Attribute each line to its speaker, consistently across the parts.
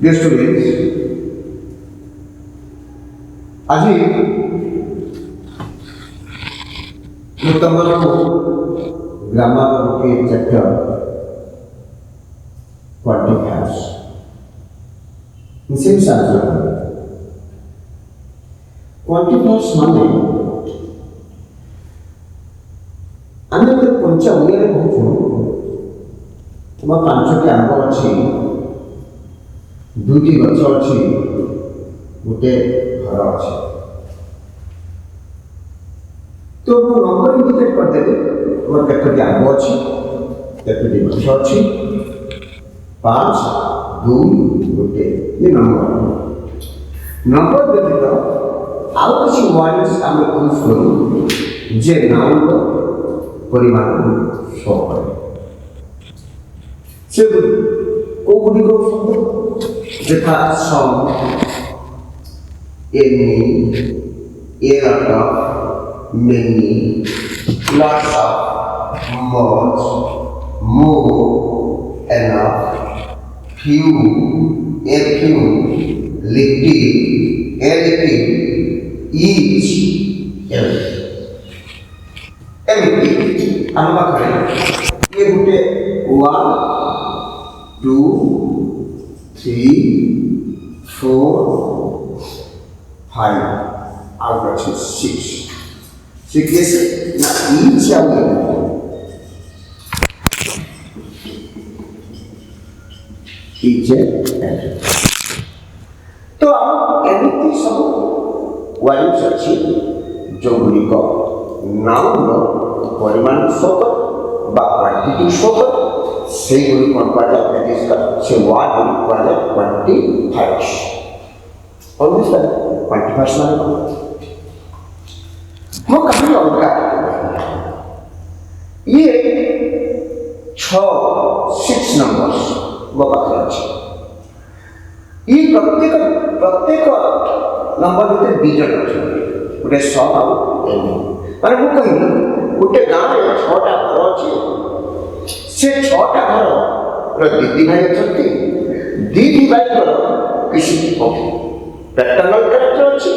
Speaker 1: Dear students, আজি ମୁଁ ତମମାନଙ୍କୁ grammar ଗୋଟିଏ ଚ୍ୟାପ୍ଟର କ୍ୱାଣ୍ଟିଫାୟର୍ସ ମିଶେଇ ସାହାଯ୍ୟ କରିବେ। କ୍ୱାଣ୍ଟିଫାୟର୍ସ ମାନେ ଆମେ ଗୋଟେ କଞ୍ଚା ଓଡ଼ିଆରେ କହୁଛୁ ତୁମ 5ଟି ଆମ୍ବ ଅଛି, 2ଟି ଗଛ ଅଛି, ଗୋଟେ ଘର ଅଛି। तो ମୁଁ ନମ୍ବର ଇଣ୍ଡିକେଟ୍ କରିଦେବି ତୁମର କେତୋଟି ଆମ୍ବ ଅଛି, କେତୋଟି ଗଛ ଅଛି, 5, 2, 1 ये ନମ୍ବର ବ୍ୟତୀତ ଆଉ କିଛି ୱାର୍ଡସ୍ ଆମେ ୟୁଜ୍ କରୁ ଯେ ନାଉନ୍ର ପରିମାଣକୁ ଶୋ କରେ। ସେ କୋଉଗୁଡ଼ିକ ଯଥା ସମ୍, any, a lot of, many, lots of, much, more, enough, few, a few, little, a little, each, every। एमती हम पाखे ये गोटे 1, 2, 3, 4, 5 आउट अच्छे 6 कैसे ना each आउट each तो हम एमती सब वाइज अच्छी जो गुड़िक नाउन परिमाण शो कर बा क्वांटिटी शो कर से गुड़ी कौन पाए दैट इज से वाट गुड़ी पाए क्वांटिफायर्स और दिस क्वांटिफायर्स माने हम कभी अलग ये 6 नंबर्स वो बात अच्छी ये प्रत्येक नंबर में 2 जन अच्छे गोटे 100 और एनी माने मु कहिली गोटे गाँव में 6टा घर अच्छे से 6टा घर दीदी भाई अच्छा दीदी भाई किसी पैटर्नल कैरेक्टर अच्छी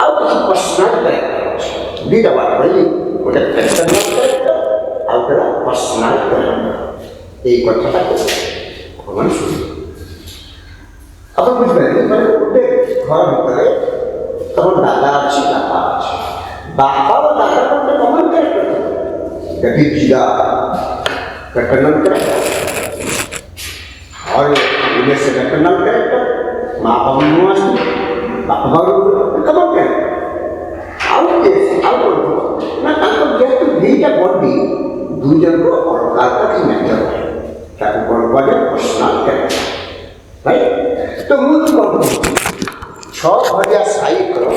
Speaker 1: आउ किसी पर्सनल कैरेक्टर अच्छी 2टा बात कहली गोटे पैटर्नल कैरेक्टर आउ गोटे पर्सनल कैरेक्टर यही कथाटा अपन शुणी आप बुझे माने गोटे घर भितर तुम दादा अच्छी बापा अच्छी बापा और दादा को कॉमन कैरेक्टर दैट इज जीरा पैटर्नल कैरेक्टर और इन्हें से पैटर्नल कैरेक्टर माँ बाप नुआस बापा बाप कॉमन कैरेक्टर आउ केस आउ ना ताको जेतु दीटा बॉडी 2 जन को अलग अलग नेचर है ताको कोन बोले पर्सनल कैरेक्टर राइट तो मु कोन 6 घरिया साई करो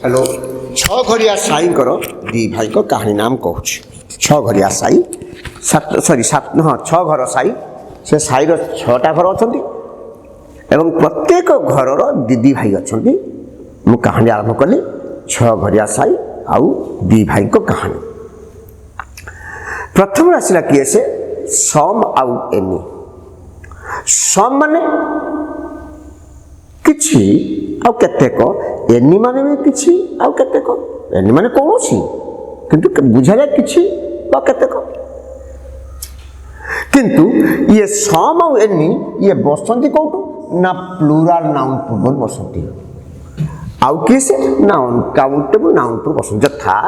Speaker 1: हेलो 6 घरिया साई करो दी भाई को कहानी नाम कहूँ 6 घरिया साई 7 हाँ 6 घर साई से साई 6टा घर अच्छा एवं प्रत्येक घर दीदी भाई अच्छा मु कहानी आरंभ कली 6 घरिया साई आउ दी भाई को कहानी प्रथम आसला किए से सम आउ एनी सम माने किछि आउ केतेक एनी माने भी किछि आउ केतेक एनी माने कोनोसी किंतु बुझा जाय किछि बा केतेक किंतु ये सम आउ एनी ये बसंती कोटु ना प्लुरल नाउन पूर्व बसंती आउ किसे नाउन काउंटेबल नाउन पूर्व बसंती जथा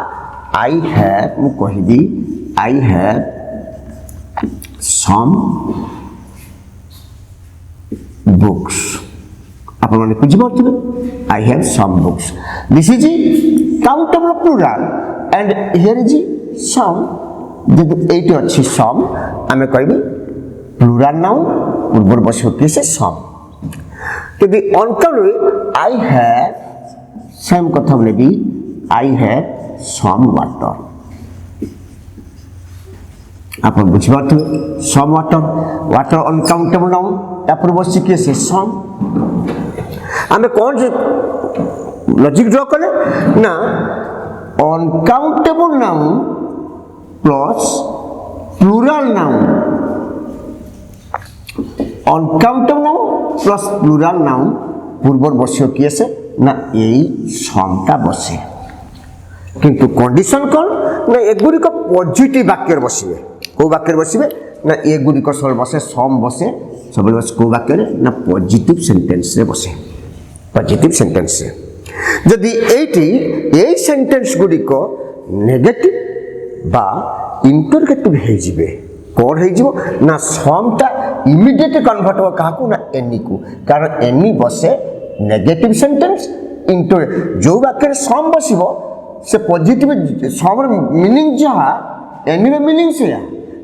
Speaker 1: आई हैव मु कहिबी आई हैव सम बुक्स आप बुझे I have some books this is countable plural and here is some जब 8 अच्छी सम आम कह प्लुरल नाउन पूर्व बस किसे सम तो अनकाउंटेबल आई हैव सेम कथा बोले आई हैव सम वाटर आप बुझे some water water uncountable noun या पूर्व बस किसे सम आम कौन लॉजिक ड्रॉ कले ना uncountable noun plus plural noun uncountable noun plus plural noun पूर्वर बसियो किए से ना यही समटा बसे किंतु कंडीशन कौन ना एगुड़िक पॉजिटिव वाक्य बसवे कौ वाक्य बसवे ना एगुड़िक सब बसे सम बसे सब बस कौ वाक्य ना पॉजिटिव सेंटेंस रे बसे पॉजिटिव सेंटेंस रे जदि एटी ए सेंटेंस गुड़िक नेगेटिव बा इंटरगेटिव हे जिवे कौन हे जिवो ना समटा इमीडिएट कन्वर्ट हो काकू ना एनी को कारण एनी बसे नेगेटिव सेंटेंस इंटर जो वाक्य सम बसिबो से पॉजिटिव सम मीनिंग जहा एनी रे मीनिंग से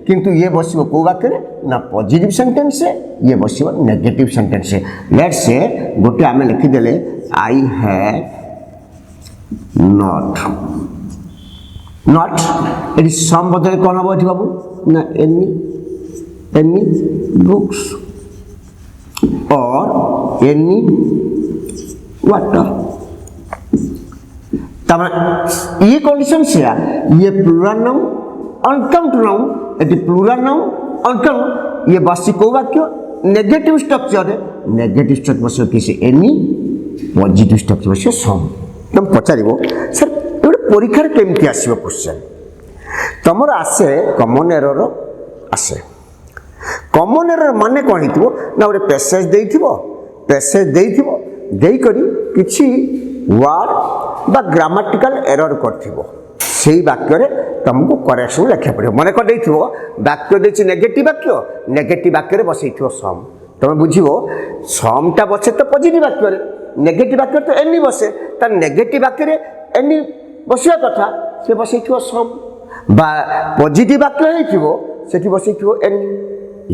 Speaker 1: किंतु ये बसिबो को वाक्य ना पॉजिटिव सेंटेंस से ये बसिबो नेगेटिव सेंटेंस से लेट्स से गोटे आमे लिखि देले I have not not it some बदले कौन हम एठी बाबू ना एनी बुक्स और एनी वाटर तब ये कंडीशन से ये प्लूरल नाउन अनकाउंट नाउन एटी प्लूरल नाउन अनकाउंट ये बसी को वाक्य नेगेटिव स्ट्रक्चर नेगेटिव स्ट्रक्चर बस किसी एनी पॉजिटिव स्ट्रक्चर बस सम तुम पचारिबो सर एटा परीक्षा रे केमती आसीबो क्वेश्चन तमर आसे कॉमन एरर आसे कॉमन एरर माने कोन हितबो ना ओरे पैसेज देइथिबो देई करी किछि वर्ड बा ग्रामेटिकल एरर करथिबो सेही वाक्य रे तुमको करेक्शन लिखा पड़ो मन कर देइथिबो वाक्य देछि नेगेटिव वाक्य रे बसैथिबो सम तुम बुझिबो समटा बसे तो पॉजिटिव वाक्य रे नेगेटिव वाक्य तो एनी बसे त नेगेटिव वाक्य रे एनी बसिया कथा से बसैथिबो सम बा पॉजिटिव वाक्य हेथिबो सेठी बसैथिबो एनी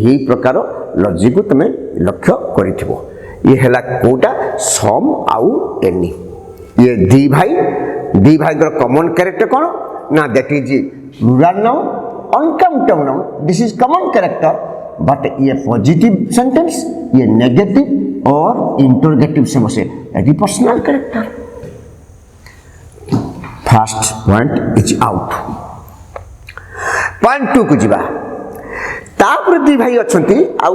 Speaker 1: यही प्रकार लॉजिक को तुम लक्ष्य करिथिबो ये हैला कोटा सम आउ एनी ये दी भाई का कॉमन कैरेक्टर कौन ना that is plural noun uncountable noun this is common character but ये पॉजिटिव सेंटेंस ये नेगेटिव और इंटरोगेटिव से बसे एटी personal character first point is out point 2 को जीवा तापर दी भाई अछंती आउ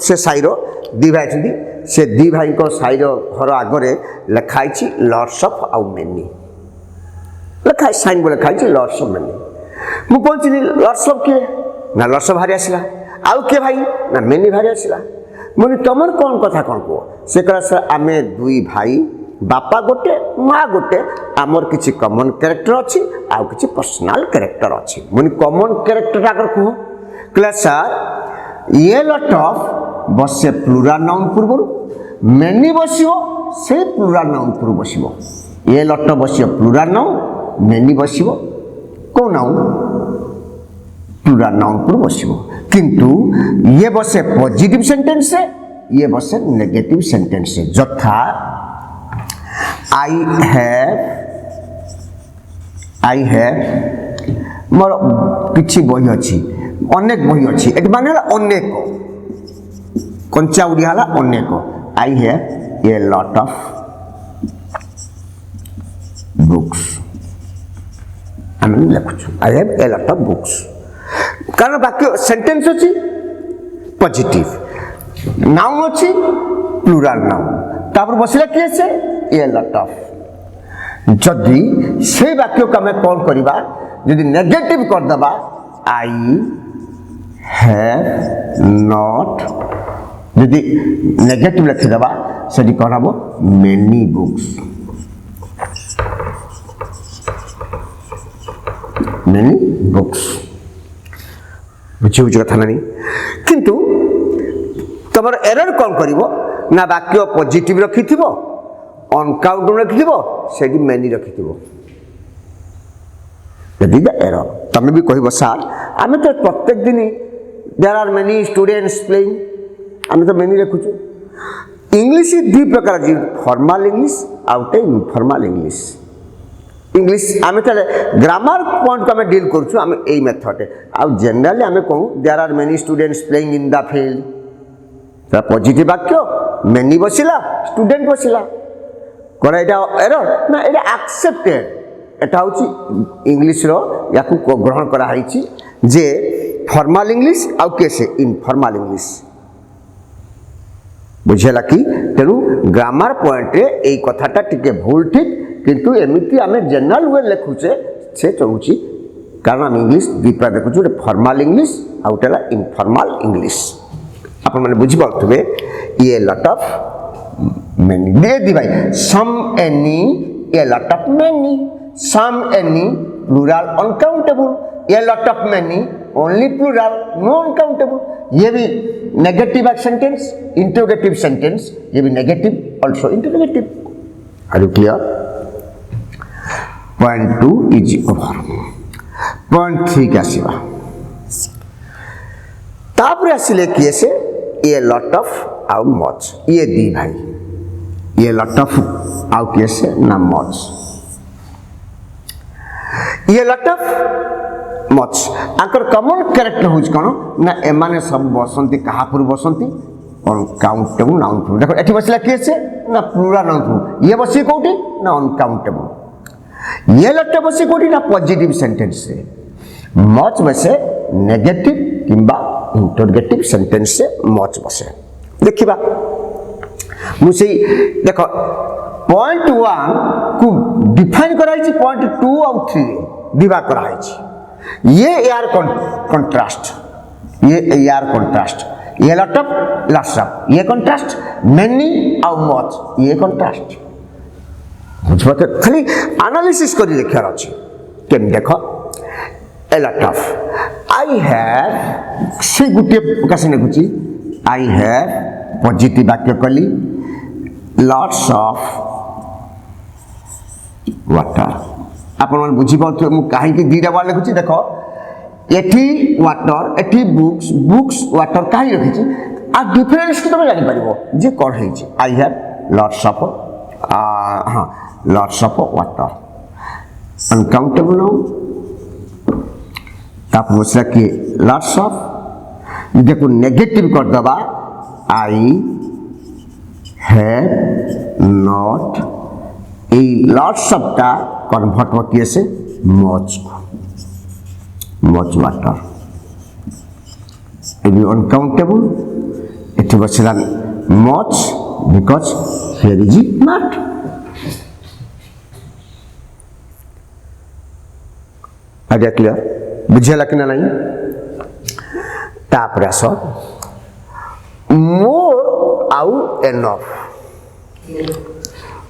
Speaker 1: से साइरो दी भाई अछंती से दी भाई को साइरो घर आगरे लिखाई छी लॉर्ड्स ऑफ आउ मेनी लिखाई साइन बोले खाई लॉर्ड्स ऑफ मेनी मु पहुंचली लॉर्ड्स ऑफ के ना लॉर्ड्स ऑफ भारी आसिला आउ के भाई ना मेनी भारी आसिला मुनि तमर कोन कथा कोन को से करा सर आमे दुई भाई बापा गोटे माँ गोटे आमर किछि कॉमन कैरेक्टर अछि आउ किछि पर्सनल कैरेक्टर अछि मुनि कॉमन कैरेक्टर आगर को क्लास सर ये लॉट ऑफ बसे प्लूरल नाउन पूर्व मेनी बसियो से प्लूरल नाउन पूर्व बसिबो ये लॉट बसियो प्लूरल नाउन मेनी बसिबो को नाउन प्लूरल नाउन पूर्व बसिबो किंतु ये बसे पॉजिटिव सेंटेंस से ये बसे नेगेटिव सेंटेंस से जथा आई हैव मोर किछि बही अछि अनेक बही अछि एट माने अनेक कंचा उड़िया हला अनेक I have a lot of books आमे लिखुछु I have a lot of books कारण वाक्य सेंटेंस अछि पॉजिटिव नाउन अछि प्लूरल नाउन तापर बसिला के से ए लॉट ऑफ जदि से वाक्य को हमें कौन करबा यदि नेगेटिव कर दबा आई हैव नॉट यदि नेगेटिव लिखि दबा सेठी कोन हबो मेनी बुक्स बुझी कथा नहीं किंतु तुम एरर कौन करिवो ना वाक्य पॉजिटिव रखिथिबो अनकाउंट रखिथिबो सेठी मेनी रखिथिबो यदि एरर तमे भी कहबो सर आमे तो प्रत्येक दिन there are many students playing आमे तो मेनी रखुछु इंग्लिश दु प्रकार जी फॉर्मल इंग्लिश आउट इनफॉर्मल इंग्लिश आमे तले ग्रामर पॉइंट को आमे डील करछु आमे एई मेथड आ जनरली आमे कहू there are many students playing in the field ता पॉजिटिव वाक्य मेनी बसिला स्टूडेंट बसिला कोन एटा एरर ना एटा एक्सेप्टेड एटा होची इंग्लिश रो याकू ग्रहण करा हाइची जे फॉर्मल इंग्लिश आ केसे इनफॉर्मल इंग्लिश बुझेला कि तेणु ग्रामर पॉइंट रे एई कथाटा टिके भूल ठीक किंतु एमिति आमे जनरल वे लिखुचे से चलुची कारण आम इंग्लिश दुईटा देखुଛୁ ଗୋଟେ फॉर्मल इंग्लिश आ गोटेला इनफॉर्मल इंग्लिश आपण माने बुझी पाउथबे ये लॉट ऑफ मेनी दे दी भाई सम एनी ये lot of many some any plural uncountable ये lot of many only plural no uncountable ये भी नेगेटिव सेंटेंस इंटरोगेटिव सेंटेंस ये भी negative also interrogative are you clear point 2 is over point 3 के आसीबा तापर आसिले किए से ये लॉट ऑफ आउ मच ये दी भाई ये लॉट ऑफ आउ किए से ना मच ये लॉट ऑफ मच आकर कॉमन कैरेक्टर होज कोन ना एमाने सब बसंती कहा पुर बसंती अनकाउंटेबल नाउन पुर देखो एठी बसला किए से ना प्लूरल नाउन पुर ये बसी कोठी ना अनकाउंटेबल ये लॉट ऑफ बसी कोठी ना पॉजिटिव सेंटेंस से मच बसे नेगेटिव किंबा इंटरोगेटिव सेंटेंस से मच बसे देखिबा मुसे देखो पॉइंट 1 को डिफाइन कराई पॉइंट 2 और 3 दिवा कराई ये यार कंट्रास्ट ये यार कंट्रास्ट ये लॉट ऑफ ये कंट्रास्ट मेनी और मच ये कंट्रास्ट बुझबते खाली एनालिसिस करी लिखार अछि केम देखो a lot of I have से गुटे प्रकाश नेकुची I have पॉजिटिव वाक्य कली lots of water आपण मन बुझी पाउथो मु काहे कि दीटा वाला लिखुची देखो एठी वाटर एठी बुक्स वाटर काहे रखिची आ डिफरेंस को तुम जानि परिबो जे कोन हेची I have lots of हां lots of water uncountable now आप मुझसे कि लॉट्स ऑफ देखो नेगेटिव कर दबा I have not a lots of का कन्वर्ट होती है से मच वाटर ए बी uncountable it was much because here is not idea clear बुझेला कि नहीं तापर आस मोर आउ एनफ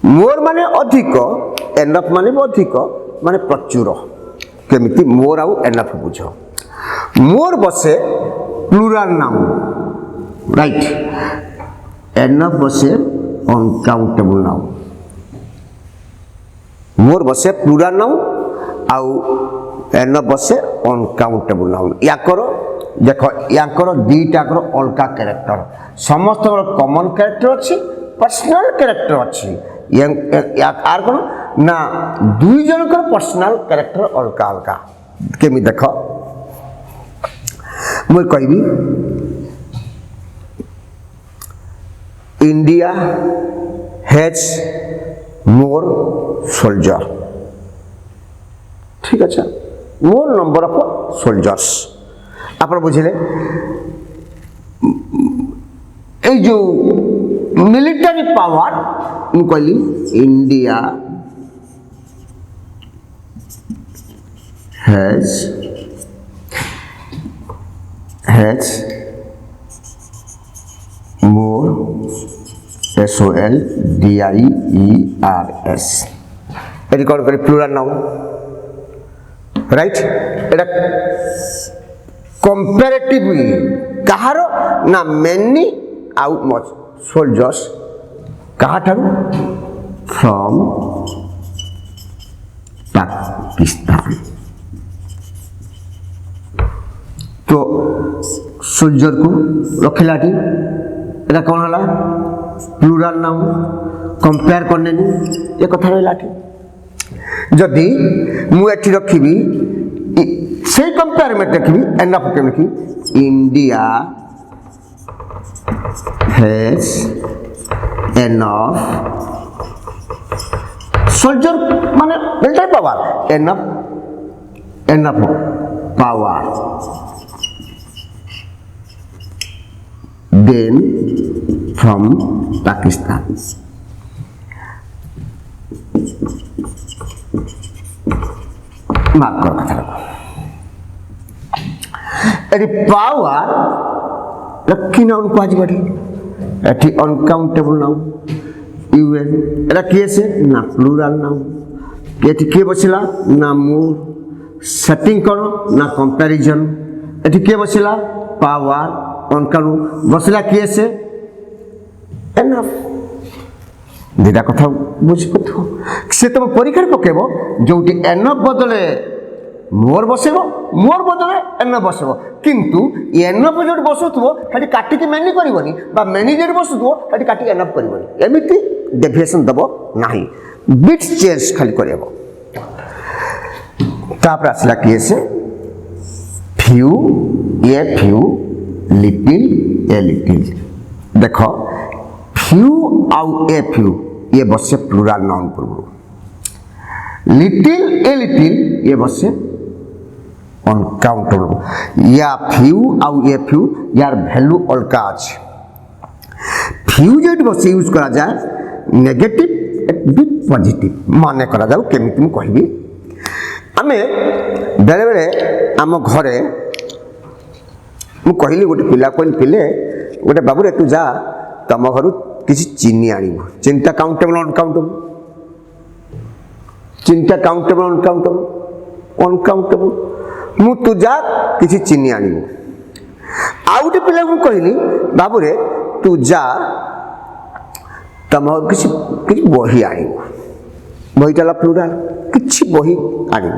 Speaker 1: मोर माने अधिक एनफ माने अधिक माने प्रचुर केमिति मोर आउ एनफ बुझ मोर बसे प्लूरल नाउन राइट एनफ बसे अनकाउंटेबल नाउन मोर बसे प्लूरल नाउन आउ एन बसे अनकाउंटेबल नाउन या करो देखो या करो दीटा करो अलका कैरेक्टर समस्त कॉमन कैरेक्टर अच्छी पर्सनल कैरेक्टर अच्छी या आर करो ना दुई जन को पर्सनल कैरेक्टर अलका अलका केमि देखो मु कहबी इंडिया हैज मोर सोल्जर ठीक अच्छा मोर नंबर ऑफ सोल्जर्स आप बुझे जो मिलिटरी पावर कहली इंडिया हैज मोर SOLDIERS ये कौन करी प्लूरल नाउन राइट एटा कंपैरेटिवली कहार ना मेनी आउ मच सोल्जर्स कहा ठारू फ्रॉम पाकिस्तान तो सोल्जर को रखिलाटी एटा कौन हला प्लूरल नाउन कंपेयर करने ये कथा रहिलाटी जदि मु एठी रखिबी से कंपेयर में रखिबी एनफ के लिखी इंडिया हैज एनफ सोल्जर माने military power enough power then from Pakistan. माफ करो कथा एटी पावर रखी नाउन को आज बढ़ी एटी अनकाउंटेबल नाउन यूएन एटा किए से ना प्लूरल नाउन एटी के बसिला ना मोर सेटिंग करो ना कंपैरिजन एटी के बसिला पावर अनकाउंट बसिला किए से एनफ दिटा कथा बुझी पथो से तुम परीक्षा पकेब जो एनफ बदले मोर बसेब मोर बदले एनफ बसेब किंतु एनफ जो बसुथबो खाली काटिकी मेनी करबनी बा मेनी जो बसुथबो खाली काटिकी एनफ करबनी एमिति डेविएशन दबो नाही बिट्स चेंज खाली करबो तापर आसला केसे फ्यू लिटिल ए लिटिल देखो फ्यू आउ ए फ्यू ये बसे प्लूरल नाउन पूर्व लिटिल ए लिटिल ये बसे अनकाउंटेबल या फ्यू आउ ए फ्यू यार वैल्यू अलगा अछि फ्यू जो बसे यूज करा जाए नेगेटिव बिट पॉजिटिव माने करा जाऊ केमिति मु कहबी आमे बेले बेले आम घरे मु कहली गोटे पिला कहली पिले गोटे बाबू रे तू जा तम घर किसी चीनी आनिब चिंता काउंटेबल अनकाउंटेबल चिंता काउंटेबल अनकाउंटेबल अनकाउंटेबल मु तू जा किसी चीनी आनिब आउ गोटे पिला मु कहली बाबू रे तू जा तम घर किसी किसी बही आनिब बहीटा प्लूरल किसी बही आनिब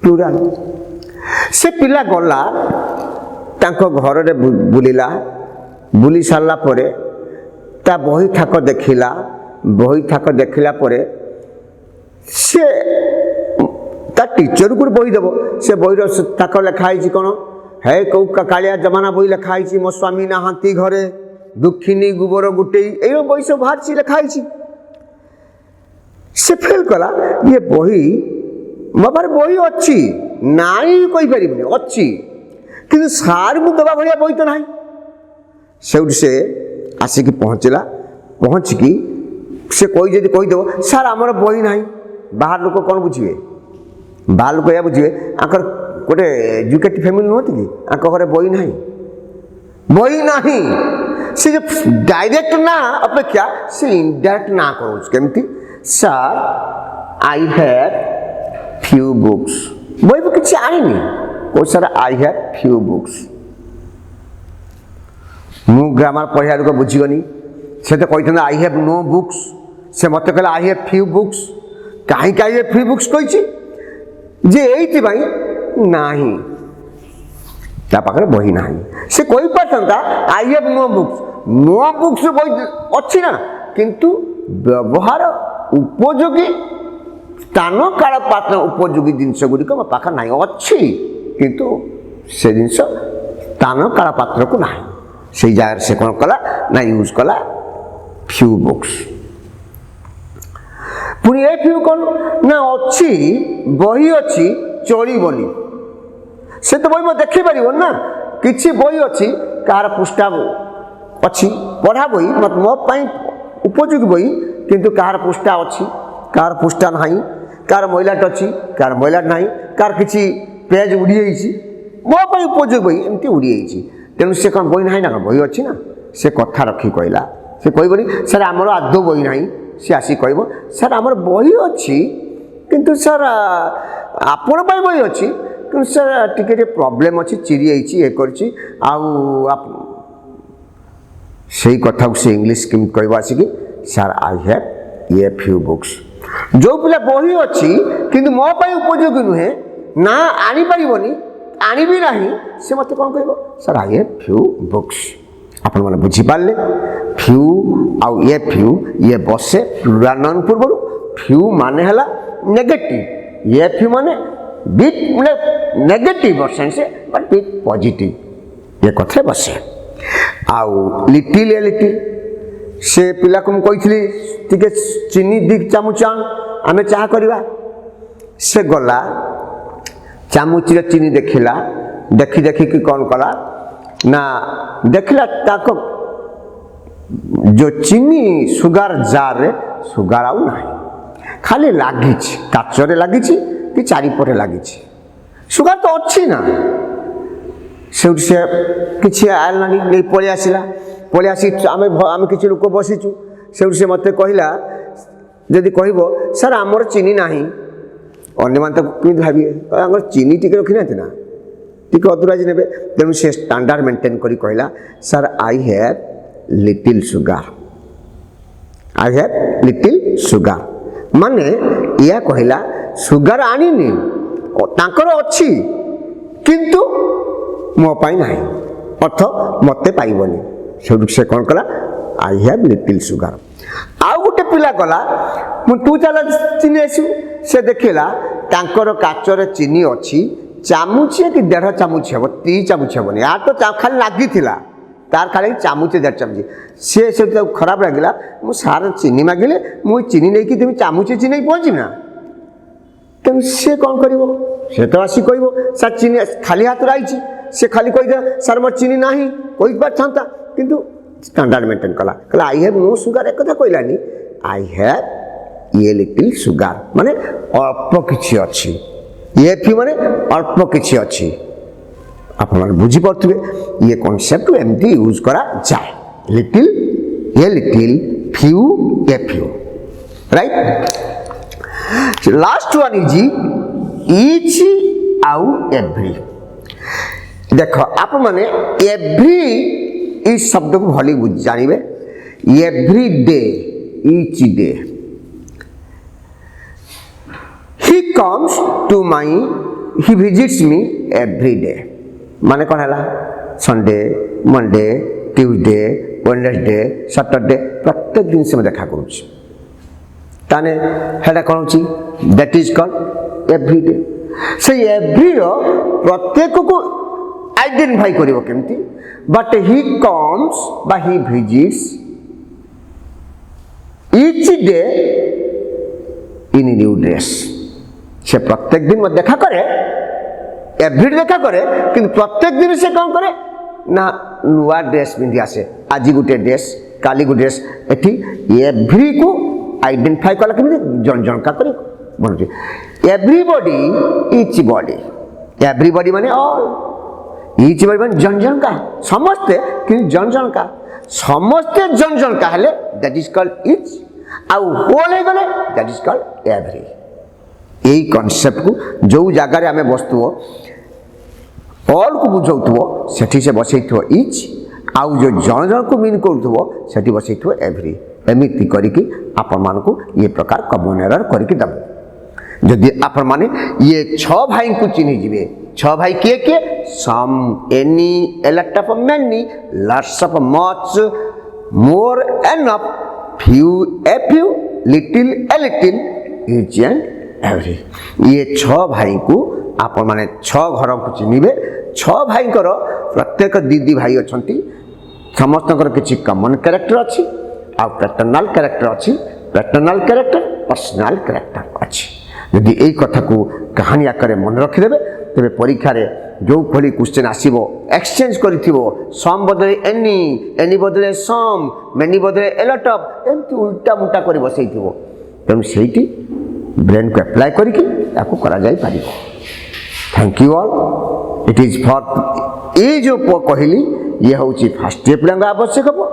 Speaker 1: प्लूरल से पिला गला तांको घर रे बुलिला बुली सारा परे ता बही थाक देखिला परे से ता टीचर को बही देव से बही थाक लिखाई कौन हे कौ कालिया जमाना बही लिखाई मो स्वामी नहांती घरे दुखिनी गुबर गुटे ये बही सब बाहर लिखाई से फेल कला ये बही मो पारे बही अच्छी नाई कही पारि अच्छी कि सार मु दबा भाया बही तो नहीं से आसिक पहुँचला पहुँचिकी से कोई जब कहीदेव सार आमर बही ना बाहर लोक कौन बुझे बाहर लोक या बुझे आंकर गोटे एजुकेटेड फैमिली नुहति कि आंक घरे बही ना से जो डायरेक्ट ना अपेक्षा से इनडायरेक्ट ना करो केमती sir I have few books बही भी किसी आनी कौ sir I have few books मु ग्रामर पढ़िया लोक बुझीगनी से तो कही आई हैव नो बुक्स से मत कहला आई हैव फ्यू बुक्स कहीं आई हैव फ्यू बुक्स कही जे नाही ता पाखरे बही नाही से कही पारता आई हैव नो बुक्स बही अच्छी ना किंतु व्यवहार उपयोगी स्थान काल पात्र उपयोगी जिनस गुड़िक मो पाखे ना अच्छी किंतु से जिनस स्थान काल पात्र को ना से जगह से कौन कला ना यूज कला फ्यू बुक्स पुणी ए फ्यू कौन ना अच्छी बही अच्छी चलबनी से तो बही देखी पार ना किसी बही अच्छी कार पृष्ठा अच्छी पढ़ा बही मत मो उपयोगी बही किंतु कार पृष्ठा अच्छी कार पृष्ठा ना कार मैलाट अच्छी कार मैलाट ना कार किसी पेज उड़ी मो उपयोगी बही एमती उड़ी तेणु से कौन बही ना बही अच्छी ना से कथा रखी कहला से कहबनी सर आमर आदौ बही ना सी आसी कह सर आमर बही अच्छी किंतु सर आपण बही अच्छी कि सर टी प्रॉब्लम अच्छी चिरी ये कर कथा से इंग्लिश केम कह आसिकी सर आई हैव ये फ्यू बुक्स जो पिला बही अच्छी किंतु मो उपयोगी नुहे ना आनी पारिबनी आनी भी नहीं से मत कौन कह sir I have few books आपण मैंने बुझीपारे फ्यू आउ ये फ्यू ये बसे प्लूरल नाउन पूर्व फ्यू माने हला नेगेटिव ये फ्यू माने बिट मतलब negative sense but bit positive ये कथे बसे आउ लिटिल ए लिटिल से पिला को मुझे टे चीनी 2 चामच आम चाह करवा से गला चामुची चीनी देखिला देखी कि कौन कला ना देखला जो चीनी सुगार जार रे सुगार आउ ना खाली लगी काचरे लगी कि चारिपटे लगी सुगार तो अच्छी ना से किसी आनी नहीं पलि आसला पलि आसी आम किसी लोक बसीचु से मत कहला जदि कह सर आमर चीनी ना अन्य मान भावे आम चीनी टी रखी ना टी अधुराज ने तेणु से स्टैंडर्ड मेंटेन करी कहला sir I have little sugar I have little sugar माने या कहला सुगार आनी तांकर अच्छी किंतु मो पाई नहीं अर्थ मते पाइबनी से कौन कला आई हैव लिटिल सुगार आउ गोटे पिला कला तू चल चीनी आसु से देखला तांकर काचर चीनी अच्छी चामुचे कि 1.5 चामुच हे 3 चामुच हेबनी यार तो खाली लगी तार खाली चामुचे 1.5 चामुच से खराब लगे मु सार चीनी मागिले मुझे चीनी नहीं कि तुम चामुचे चीनी पहुँची ना तेणु सी कौन कर से तो आसी कह सर चीनी खाली हाथ आई से खाली कहीदे सर मोर चीनी ना कही पारता किंतु स्टैंडर्ड मेंटेन कला कहला आई हैव नो सुगार एक कथा कहलानी आई हैव ये लिटिल सुगार माने अल्प किछि अछि ये फी माने अल्प किछि अछि आप बुझी पारे ये कॉन्सेप्ट एमती यूज करा जाए लिटिल ये little few a few right last one is each आउ एवरी देख आप माने एवरी इस शब्द को भली जानवे every day each day he comes to my he visits me every day माने कौन है Sunday Monday Tuesday Wednesday Saturday प्रत्येक दिन से मैं देखा करुँचे हेटा कौन हो that is called every day से एवरी प्रत्येक को आइडेंटिफाई करिवो केमती बट ही कम्स बा ही visits each day in new dress से प्रत्येक दिन मैं देखा करे एवरी देखा करे कि प्रत्येक दिन से कौन करे ना नुआ ड्रेस पिंधि आसे आज गोटे ड्रेस काली गोटे ड्रेस एठी एवरी को आइडेंटिफाई कला केमती जन जन का करे बनुची एवरीबॉडी ईच बॉडी एवरीबॉडी माने ऑल ईच बॉडी माने जन जन का समस्ते कि जन जन का समस्ते जन जन का हेले दैट इज कॉल्ड ईच आउ होल हे गले दैट इज कॉल्ड एवरी यही कॉन्सेप्ट को जो जगार आम बसुव ऑल को बुझाउथो सेठी से बसैथो ईच आउ जो जन जन को मीन करूथो सेठी बसैथो एवरी एमिति करिकी आपण मानकु ये प्रकार कमन एरर करिकी दब जदि आपण माने ये 6 भाई को चिन्हि जिवे 6 भाई के some any a lot of many lots of much more enough few a few little a little each and every ये 6 भाई को आपण माने 6 घर को चिन्हिबे 6 भाई प्रत्येक दीदी भाई अछंती समस्त किसी कॉमन कैरेक्टर अच्छी आ पैटर्नल कैरेक्टर अच्छी पैटर्नल कैरेक्टर पर्सनल कैरेक्टर अच्छी यदि यही कथा को कहानी आकार मन रखिदेवे तेरे परीक्षा जो भली क्वेश्चन आसीबो एक्सचेंज करिथिबो सम बदले एनी बदले सम मेनी बदले ए लॉट ऑफ एमती उल्टा मुल्टा कर बसैथिबो तेणु सेठी ब्रेन को अप्लाई करके आपको करा जाई पारिबो thank you all it is for ये जो कहली ये हूँ फास्ट इयर पिला आवश्यक हम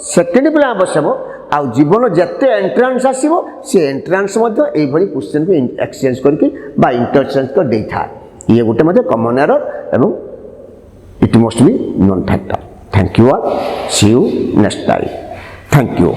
Speaker 1: सेकेंड पिला आवश्यक आ जीवन जिते एंट्रांस आसो से एंट्रांस यही क्वेश्चन को एक्सचेंज करके इंटरचेंज कर दे था ये गोटे कॉमन एरर एवं it must be non factor thank you all see you next time thank you.